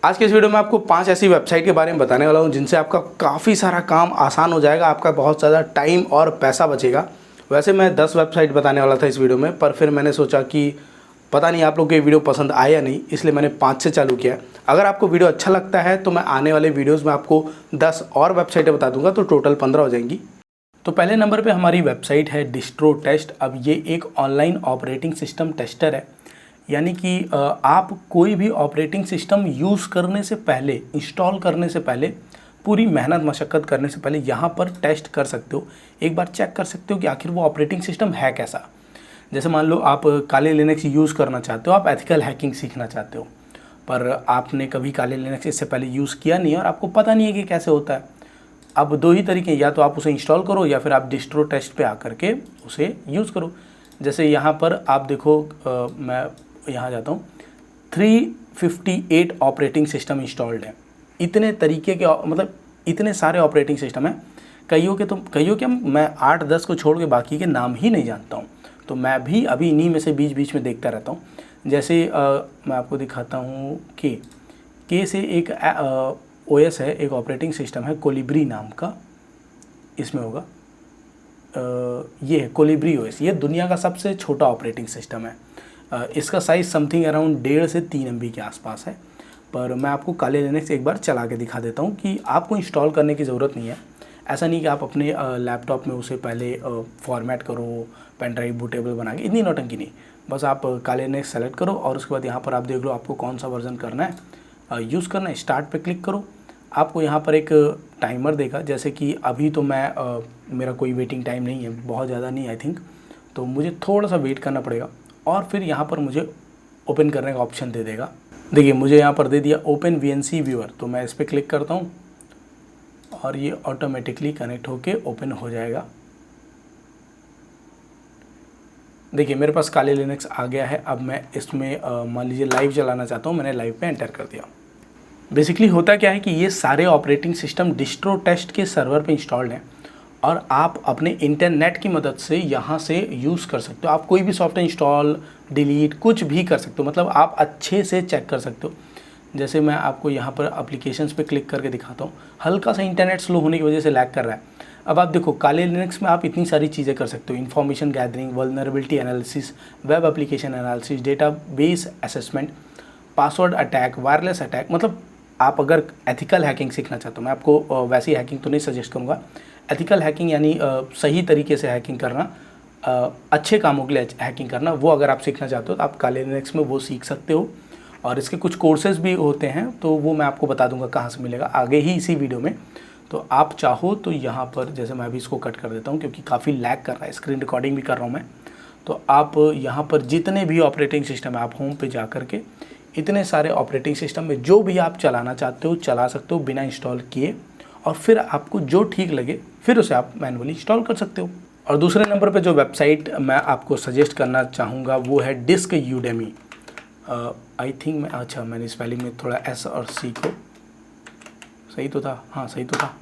आज के इस वीडियो में आपको 5 ऐसी वेबसाइट के बारे में बताने वाला हूं जिनसे आपका काफ़ी सारा काम आसान हो जाएगा, आपका बहुत ज़्यादा टाइम और पैसा बचेगा। वैसे मैं 10 वेबसाइट बताने वाला था इस वीडियो में, पर फिर मैंने सोचा कि पता नहीं आप लोग को ये वीडियो पसंद आया या नहीं, इसलिए मैंने 5 से चालू किया। अगर आपको वीडियो अच्छा लगता है तो मैं आने वाले वीडियोज़ में आपको 10 और वेबसाइटें बता दूँगा, तो टोटल 15 हो जाएंगी। तो पहले नंबर पर हमारी वेबसाइट है डिस्ट्रो टेस्ट। अब ये एक ऑनलाइन ऑपरेटिंग सिस्टम टेस्टर है, यानी कि आप कोई भी ऑपरेटिंग सिस्टम यूज़ करने से पहले, इंस्टॉल करने से पहले, पूरी मेहनत मशक्क़त करने से पहले यहाँ पर टेस्ट कर सकते हो। एक बार चेक कर सकते हो कि आखिर वो ऑपरेटिंग सिस्टम है कैसा। जैसे मान लो आप काले लिनक्स यूज़ करना चाहते हो, आप एथिकल हैकिंग सीखना चाहते हो, पर आपने कभी काले लिनक्स इससे पहले यूज़ किया नहीं है और आपको पता नहीं है कि कैसे होता है। अब दो ही तरीके हैं, या तो आप उसे इंस्टॉल करो या फिर आप डिस्ट्रो टेस्ट पे आकर के उसे यूज़ करो। जैसे यहाँ पर आप देखो, मैं यहाँ जाता हूँ, 358 ऑपरेटिंग सिस्टम इंस्टॉल्ड है। इतने तरीके के मतलब इतने सारे ऑपरेटिंग सिस्टम हैं, कईयों के मैं 8-10 को छोड़ के बाकी के नाम ही नहीं जानता हूँ। तो मैं भी अभी इन्हीं में से बीच बीच में देखता रहता हूँ। जैसे मैं आपको दिखाता हूँ के से एक OS है, एक ऑपरेटिंग सिस्टम है कोलिब्री नाम का, इसमें होगा ये है कोलिब्री OS। ये दुनिया का सबसे छोटा ऑपरेटिंग सिस्टम है। इसका साइज़ समथिंग अराउंड 1.5 से 3 MB के आसपास है। पर मैं आपको काले लिनक्स एक बार चला के दिखा देता हूँ कि आपको इंस्टॉल करने की ज़रूरत नहीं है। ऐसा नहीं कि आप अपने लैपटॉप में उसे पहले फॉर्मेट करो, पेन ड्राइव बूटेबल बना के, इतनी नौटंकी नहीं। बस आप काले लिनक्स सेलेक्ट करो और उसके बाद यहाँ पर आप देख लो आपको कौन सा वर्जन करना है, यूज़ करना है। स्टार्ट पे क्लिक करो। आपको यहाँ पर एक टाइमर देगा, जैसे कि अभी तो मेरा कोई वेटिंग टाइम नहीं है, बहुत ज़्यादा नहीं आई थिंक, तो मुझे थोड़ा सा वेट करना पड़ेगा। और फिर यहाँ पर मुझे ओपन करने का ऑप्शन दे देगा। देखिए मुझे यहाँ पर दे दिया ओपन VNC व्यूअर, तो मैं इस पर क्लिक करता हूँ और ये ऑटोमेटिकली कनेक्ट होके ओपन हो जाएगा। देखिए मेरे पास काले लिनक्स आ गया है। अब मैं इसमें मान लीजिए लाइव चलाना चाहता हूँ, मैंने लाइव पे एंटर कर दिया। बेसिकली होता क्या है कि ये सारे ऑपरेटिंग सिस्टम डिस्ट्रो टेस्ट के सर्वर पे इंस्टॉल्ड हैं और आप अपने इंटरनेट की मदद से यहाँ से यूज़ कर सकते हो। आप कोई भी सॉफ्टवेयर इंस्टॉल, डिलीट, कुछ भी कर सकते हो, मतलब आप अच्छे से चेक कर सकते हो। जैसे मैं आपको यहाँ पर एप्लीकेशंस पे क्लिक करके दिखाता हूँ। हल्का सा इंटरनेट स्लो होने की वजह से लैग कर रहा है। अब आप देखो काले लिनक्स में आप इतनी सारी चीज़ें कर सकते हो, information gathering, vulnerability analysis, web application analysis, database assessment, password attack, wireless attack. मतलब आप अगर एथिकल हैकिंग सीखना चाहते हो, मैं आपको वैसी हैकिंग तो नहीं सजेस्ट करूँगा। एथिकल हैकिंग यानी सही तरीके से हैकिंग करना, अच्छे कामों के लिए हैकिंग करना, वो अगर आप सीखना चाहते हो तो आप काले लिनक्स में वो सीख सकते हो। और इसके कुछ कोर्सेज भी होते हैं, तो वो मैं आपको बता दूंगा कहाँ से मिलेगा आगे ही इसी वीडियो में। तो आप चाहो तो यहाँ पर, जैसे मैं अभी इसको कट कर देता हूँ क्योंकि काफ़ी लैग कर रहा है, स्क्रीन रिकॉर्डिंग भी कर रहा हूँ मैं। तो आप यहाँ पर जितने भी ऑपरेटिंग सिस्टम है, आप होम पे जा कर के इतने सारे ऑपरेटिंग सिस्टम में जो भी आप चलाना चाहते हो चला सकते हो बिना इंस्टॉल किए, और फिर आपको जो ठीक लगे फिर उसे आप मैनुअली इंस्टॉल कर सकते हो। और दूसरे नंबर पे जो वेबसाइट मैं आपको सजेस्ट करना चाहूँगा वो है डिस्क यूडेमी। आई थिंक मैंने स्पेलिंग में थोड़ा S और C को सही तो था, हाँ सही तो था,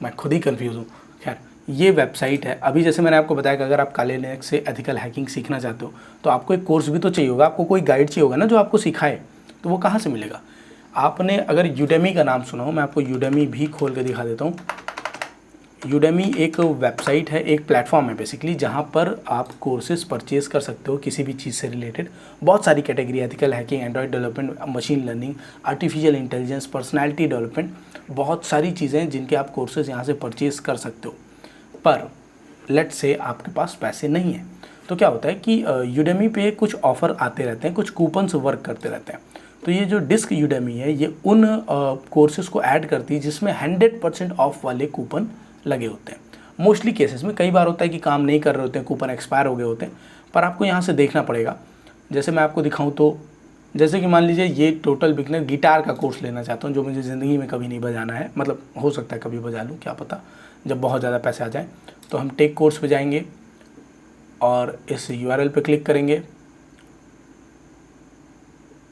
मैं खुद ही कंफ्यूज हूँ। खैर ये वेबसाइट है। अभी जैसे मैंने आपको बताया कि अगर आप काले लिनक्स से एथिकल हैकिंग सीखना चाहते हो तो आपको एक कोर्स भी तो चाहिए होगा, आपको कोई गाइड चाहिए होगा ना जो आपको सिखाए। तो वो कहाँ से मिलेगा? आपने अगर यूडेमी का नाम सुना हो, मैं आपको यूडेमी भी खोल के दिखा देता हूँ। यूडेमी एक वेबसाइट है, एक प्लेटफॉर्म है बेसिकली, जहाँ पर आप कोर्सेज परचेज़ कर सकते हो किसी भी चीज़ से रिलेटेड। बहुत सारी category, ethical hacking, Android development, machine learning, artificial intelligence, personality development, बहुत सारी चीज़ें हैं जिनके आप कोर्सेज यहाँ से परचेज़ कर सकते हो। पर लेट से आपके पास पैसे नहीं हैं, तो क्या होता है कि यूडेमी पे कुछ ऑफ़र आते रहते हैं, कुछ कूपन्स वर्क करते रहते हैं। तो ये जो डिस्क यूडेमी है ये उन कोर्सेज़ को ऐड करती है जिसमें 100% ऑफ वाले कूपन लगे होते हैं। मोस्टली केसेस में, कई बार होता है कि काम नहीं कर रहे होते हैं, कूपन एक्सपायर हो गए होते हैं, पर आपको यहाँ से देखना पड़ेगा। जैसे मैं आपको दिखाऊं तो, जैसे कि मान लीजिए ये टोटल बिगनर गिटार का कोर्स लेना चाहता हूँ जो मुझे ज़िंदगी में कभी नहीं बजाना है, मतलब हो सकता है कभी बजा लूँ, क्या पता, जब बहुत ज़्यादा पैसे आ जाएँ। तो हम टेक कोर्स पे जाएंगे और इस URL पे क्लिक करेंगे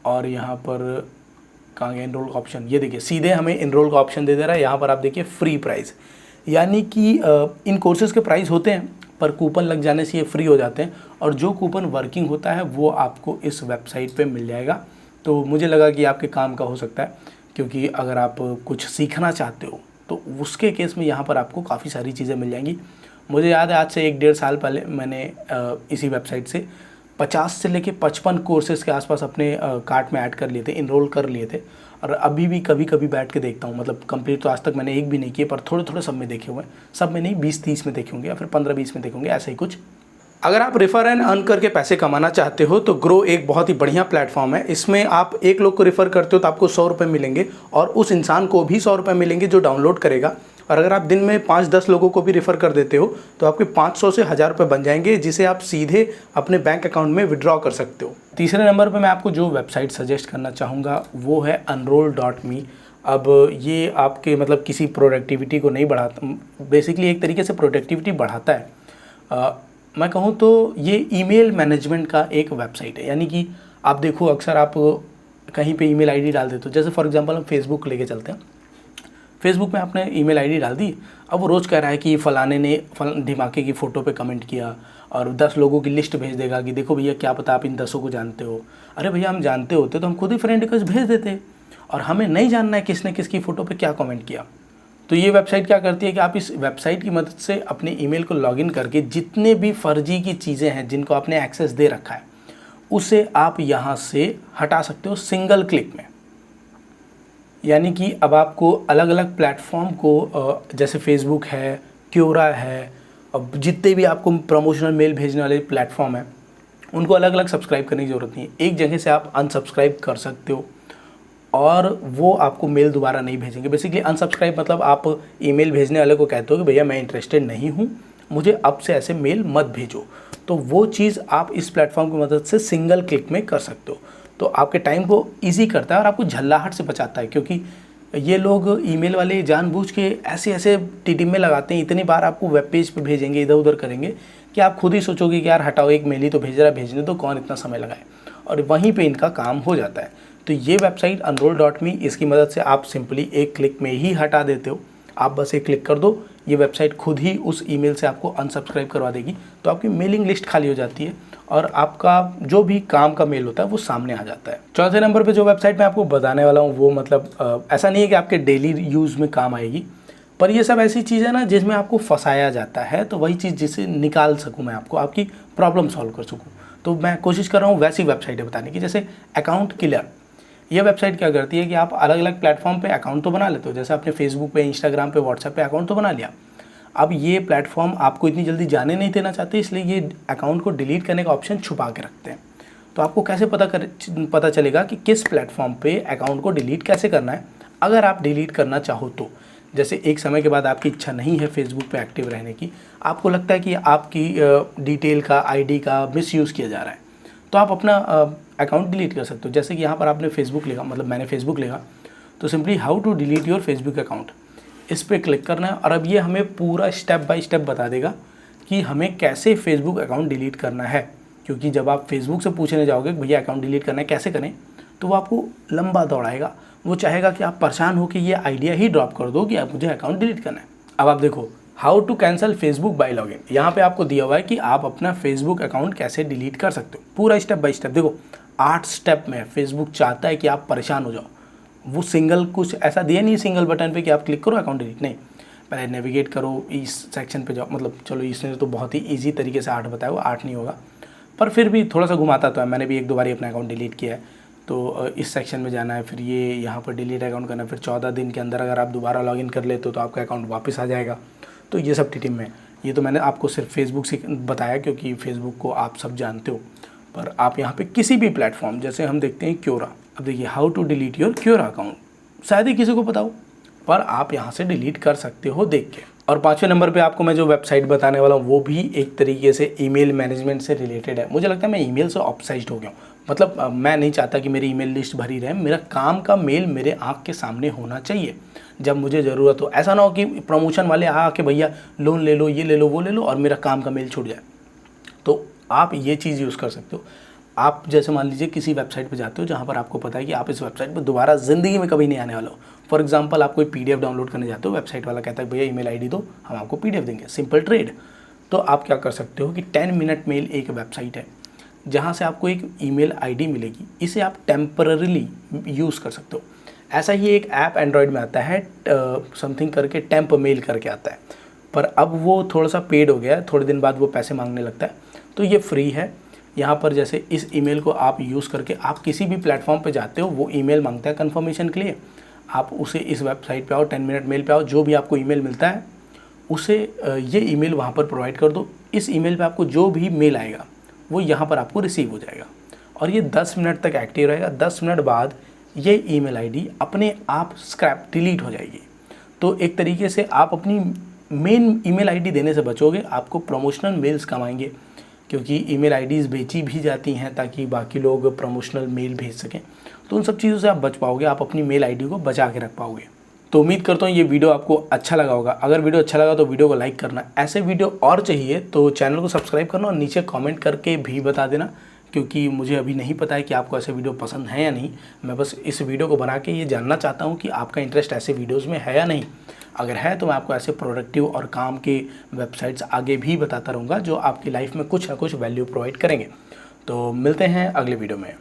और यहाँ पर कहाँ गया इनरोल का ऑप्शन, ये देखिए सीधे हमें इनरोल का ऑप्शन दे दे रहा है। यहाँ पर आप देखिए फ्री प्राइस, यानी कि इन कोर्सेज़ के प्राइस होते हैं पर कूपन लग जाने से ये फ्री हो जाते हैं, और जो कूपन वर्किंग होता है वो आपको इस वेबसाइट पे मिल जाएगा। तो मुझे लगा कि आपके काम का हो सकता है, क्योंकि अगर आप कुछ सीखना चाहते हो तो उसके केस में यहाँ पर आपको काफ़ी सारी चीज़ें मिल जाएंगी। मुझे याद है आज से 1-1.5 साल पहले मैंने इसी वेबसाइट से 50 से लेके 55 कोर्सेज़ के आसपास अपने कार्ट में ऐड कर लिए थे, इनरोल कर लिए थे। और अभी भी कभी कभी बैठ के देखता हूँ, मतलब कंप्लीट तो आज तक मैंने एक भी नहीं किए, पर थोड़े थोड़े सब में देखे हुए हैं। सब में नहीं, 20-30 में देखे होंगे या फिर 15-20 में देखे होंगे, ऐसा ही कुछ। अगर आप रेफर एंड अर्न करके पैसे कमाना चाहते हो तो ग्रो एक बहुत ही बढ़िया प्लेटफॉर्म है। इसमें आप एक लोग को रेफर करते हो तो आपको 100 रुपये मिलेंगे और उस इंसान को भी 100 रुपये मिलेंगे जो डाउनलोड करेगा। और अगर आप दिन में 5-10 लोगों को भी रेफर कर देते हो तो आपके 500 से 1000 रुपये बन जाएंगे, जिसे आप सीधे अपने बैंक अकाउंट में विड्रॉ कर सकते हो। तीसरे नंबर पर मैं आपको जो वेबसाइट सजेस्ट करना चाहूँगा वो है unroll.me। अब ये आपके मतलब किसी प्रोडक्टिविटी को नहीं बढ़ाता, बेसिकली एक तरीके से प्रोडक्टिविटी बढ़ाता है। मैं कहूँ तो ये ईमेल मैनेजमेंट का एक वेबसाइट है। यानी कि आप देखो, अक्सर आप कहीं पे ईमेल आईडी डाल देते हो, जैसे फॉर एग्जांपल हम फेसबुक लेके चलते हैं। फेसबुक में आपने ईमेल आईडी डाल दी, अब वो रोज़ कह रहा है कि फलाने ने धमाके की फ़ोटो पे कमेंट किया और 10 लोगों की लिस्ट भेज देगा कि देखो भैया क्या पता आप इन 10 को जानते हो। अरे भैया हम जानते होते तो हम खुद ही फ्रेंड रिक्वेस्ट भेज देते, और हमें नहीं जानना है किसने किसकी फ़ोटो पे क्या कमेंट किया। तो ये वेबसाइट क्या करती है कि आप इस वेबसाइट की मदद से अपने ईमेल को लॉगिन करके जितने भी फर्जी की चीज़ें हैं जिनको आपने एक्सेस दे रखा है उसे आप यहाँ से हटा सकते हो सिंगल क्लिक में। यानी कि अब आपको अलग अलग प्लेटफॉर्म को, जैसे फेसबुक है, क्योरा है, अब जितने भी आपको प्रमोशनल मेल भेजने वाले प्लेटफॉर्म हैं उनको अलग अलग सब्सक्राइब करने की ज़रूरत नहीं है। एक जगह से आप अनसब्सक्राइब कर सकते हो और वो आपको मेल दोबारा नहीं भेजेंगे। बेसिकली अनसब्सक्राइब मतलब आप ईमेल भेजने वाले को कहते हो कि भैया मैं इंटरेस्टेड नहीं हूँ, मुझे अब से ऐसे मेल मत भेजो। तो वो चीज़ आप इस प्लेटफॉर्म की मदद से सिंगल क्लिक में कर सकते हो। तो आपके टाइम को ईजी करता है और आपको झल्लाहट से बचाता है, क्योंकि ये लोग ईमेल वाले जानबूझ के ऐसे ऐसे टिडिम्मे लगाते हैं, इतनी बार आपको वेब पेज पे भेजेंगे, इधर उधर करेंगे कि आप खुद ही सोचोगे कि यार हटाओ, एक मेल ही तो भेज रहा है, भेजने तो कौन इतना समय लगाए, और वहीं पे इनका काम हो जाता है। तो ये वेबसाइट unroll.me, इसकी मदद से आप सिंपली एक क्लिक में ही हटा देते हो। आप बस एक क्लिक कर दो, ये वेबसाइट खुद ही उस ईमेल से आपको अनसब्सक्राइब करवा देगी, तो आपकी मेलिंग लिस्ट खाली हो जाती है और आपका जो भी काम का मेल होता है वो सामने आ जाता है। चौथे नंबर पे जो वेबसाइट मैं आपको बताने वाला हूँ वो मतलब ऐसा नहीं है कि आपके डेली यूज़ में काम आएगी, पर ये सब ऐसी चीज़ है ना जिसमें आपको फंसाया जाता है, तो वही चीज़ जिसे निकाल सकूँ मैं, आपको आपकी प्रॉब्लम सॉल्व कर सकूँ, तो मैं कोशिश कर रहा हूँ वैसी वेबसाइटें बताने की। जैसे अकाउंट किलर, ये वेबसाइट क्या करती है कि आप अलग अलग प्लेटफॉर्म पे अकाउंट तो बना लेते हो, जैसे आपने फेसबुक पे, इंस्टाग्राम पे, व्हाट्सएप पे अकाउंट तो बना लिया। अब ये प्लेटफॉर्म आपको इतनी जल्दी जाने नहीं देना चाहते, इसलिए ये अकाउंट को डिलीट करने का ऑप्शन छुपा के रखते हैं। तो आपको कैसे पता चलेगा कि किस प्लेटफॉर्म पे अकाउंट को डिलीट कैसे करना है। अगर आप डिलीट करना चाहो तो, जैसे एक समय के बाद आपकी इच्छा नहीं है फेसबुक पे एक्टिव रहने की, आपको लगता है कि आपकी डिटेल का, आईडी का मिसयूज़ किया जा रहा है, तो आप अपना अकाउंट डिलीट कर सकते हो। जैसे कि यहाँ पर आपने फेसबुक लिखा, मतलब मैंने फेसबुक लिखा, तो simply how to delete your Facebook account, इस पर क्लिक करना है और अब ये हमें पूरा स्टेप बाय स्टेप बता देगा कि हमें कैसे फेसबुक अकाउंट डिलीट करना है। क्योंकि जब आप फेसबुक से पूछने जाओगे कि भैया अकाउंट डिलीट करना है कैसे करें, तो वो आपको लंबा दौड़ाएगा, वो चाहेगा कि आप परेशान होकर ये आइडिया ही ड्रॉप कर दो कि आप मुझे अकाउंट डिलीट करना है। अब आप देखो, how to cancel Facebook by login, यहाँ पे आपको दिया हुआ है कि आप अपना फेसबुक अकाउंट कैसे डिलीट कर सकते हो, पूरा स्टेप बाय स्टेप। देखो 8 स्टेप में फेसबुक चाहता है कि आप परेशान हो जाओ, वो सिंगल कुछ ऐसा दिया नहीं सिंगल बटन पे कि आप क्लिक करो अकाउंट डिलीट, नहीं, पहले नेविगेट करो, इस सेक्शन पे जाओ। मतलब चलो इसने तो बहुत ही ईजी तरीके से 8 बताया, वो 8 नहीं होगा, पर फिर भी थोड़ा सा घुमाता तो है। मैंने भी 1-2 बार अपना अकाउंट डिलीट किया है। तो इस सेक्शन में जाना है, फिर ये यहाँ पर डिलीट अकाउंट करना है, फिर 14 दिन के अंदर अगर आप दोबारा लॉगिन कर लेते हो तो आपका अकाउंट वापस आ जाएगा। तो ये सब टीम में, ये तो मैंने आपको सिर्फ फेसबुक से बताया क्योंकि फेसबुक को आप सब जानते हो, पर आप यहाँ पे किसी भी प्लेटफॉर्म, जैसे हम देखते हैं क्योरा, अब देखिए how to delete your Quora account, शायद ही किसी को पता हो, पर आप यहाँ से डिलीट कर सकते हो देख के। और 5वें नंबर पे आपको मैं जो वेबसाइट बताने वाला हूँ वो भी एक तरीके से ईमेल मैनेजमेंट से रिलेटेड है। मुझे लगता है मैं ईमेल से ऑब्सेस्ड हो गया हूँ, मतलब मैं नहीं चाहता कि मेरी ईमेल लिस्ट भरी रहे, मेरा काम का मेल मेरे आँख के सामने होना चाहिए जब मुझे ज़रूरत हो। ऐसा ना हो कि प्रमोशन वाले आके भैया लोन ले लो, ये ले लो, वो ले लो, और मेरा काम का मेल छूट जाए। तो आप ये चीज़ यूज़ कर सकते हो। आप जैसे मान लीजिए किसी वेबसाइट पे जाते हो जहाँ पर आपको पता है कि आप इस वेबसाइट पे दोबारा ज़िंदगी में कभी नहीं आने वाला हो। फॉर एग्जांपल आप कोई पीडीएफ डाउनलोड करने जाते हो, वेबसाइट वाला कहता है भैया ईमेल आईडी दो, हम आपको पीडीएफ देंगे, सिंपल ट्रेड। तो आप क्या कर सकते हो कि 10 मिनट मेल एक वेबसाइट है जहाँ से आपको एक ईमेल आईडी मिलेगी, इसे आप टेम्पररीली यूज़ कर सकते हो। ऐसा ही एक ऐप एंड्रॉयड में आता है समथिंग करके, टेम्प मेल करके आता है, पर अब वो थोड़ा सा पेड हो गया है, थोड़े दिन बाद वो पैसे मांगने लगता है। तो ये फ्री है। यहाँ पर जैसे इस ईमेल को आप यूज़ करके आप किसी भी प्लेटफॉर्म पे जाते हो, वो ईमेल मांगता है कन्फर्मेशन के लिए, आप उसे इस वेबसाइट पे आओ, 10 मिनट मेल पे आओ, जो भी आपको ईमेल मिलता है उसे ये ईमेल वहाँ पर प्रोवाइड कर दो। इस ईमेल पे आपको जो भी मेल आएगा वो यहाँ पर आपको रिसीव हो जाएगा और ये 10 मिनट तक एक्टिव रहेगा। 10 मिनट बाद ये ईमेल आईडी अपने आप स्क्रैप डिलीट हो जाएगी। तो एक तरीके से आप अपनी मेन ईमेल आईडी देने से बचोगे, आपको प्रमोशनल मेल्स कम आएंगे, क्योंकि ईमेल आईडीज़ बेची भी जाती हैं ताकि बाकी लोग प्रमोशनल मेल भेज सकें। तो उन सब चीज़ों से आप बच पाओगे, आप अपनी मेल आईडी को बचा के रख पाओगे। तो उम्मीद करता हूँ ये वीडियो आपको अच्छा लगा होगा। अगर वीडियो अच्छा लगा तो वीडियो को लाइक करना, ऐसे वीडियो और चाहिए तो चैनल को सब्सक्राइब करना और नीचे कमेंट करके भी बता देना, क्योंकि मुझे अभी नहीं पता है कि आपको ऐसे वीडियो पसंद है या नहीं। मैं बस इस वीडियो को बना के ये जानना चाहता हूँ कि आपका इंटरेस्ट ऐसे वीडियोज़ में है या नहीं। अगर है तो मैं आपको ऐसे प्रोडक्टिव और काम के वेबसाइट्स आगे भी बताता रहूँगा जो आपकी लाइफ में कुछ ना कुछ वैल्यू प्रोवाइड करेंगे। तो मिलते हैं अगले वीडियो में।